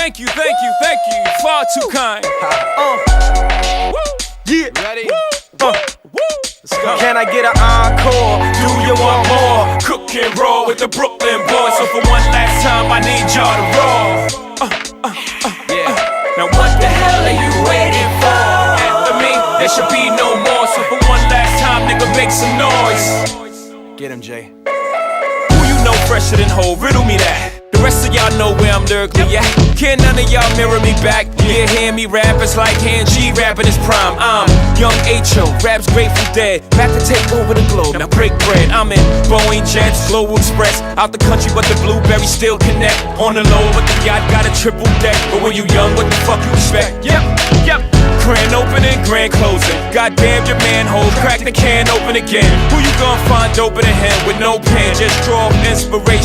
Thank you, far too kind. Yeah. Ready? Let's go. Can I get an encore? Do you want more? Cook and roll with the Brooklyn boys. So for one last time, I need y'all to roll. Yeah. Now what the hell are you waiting for? After me, there should be no more. So for one last time, nigga, make some noise. Get him, Jay. Who you know fresher than Ho? Riddle me that. The rest of y'all know where I'm lyrically at. Can none of y'all mirror me back? Yeah, hear me rap, it's like hand G rapping his prime. I'm young H.O., raps Grateful Dead, back to take over the globe, now break bread. I'm in Boeing Jets, Global Express, out the country but the blueberries still connect. On the low but the yacht got a triple deck. But when you young, what the fuck you expect? Yep. Grand opening, grand closing. Goddamn your manhole, crack the can open again. Who you gonna find open than him with no pen? Just draw inspiration.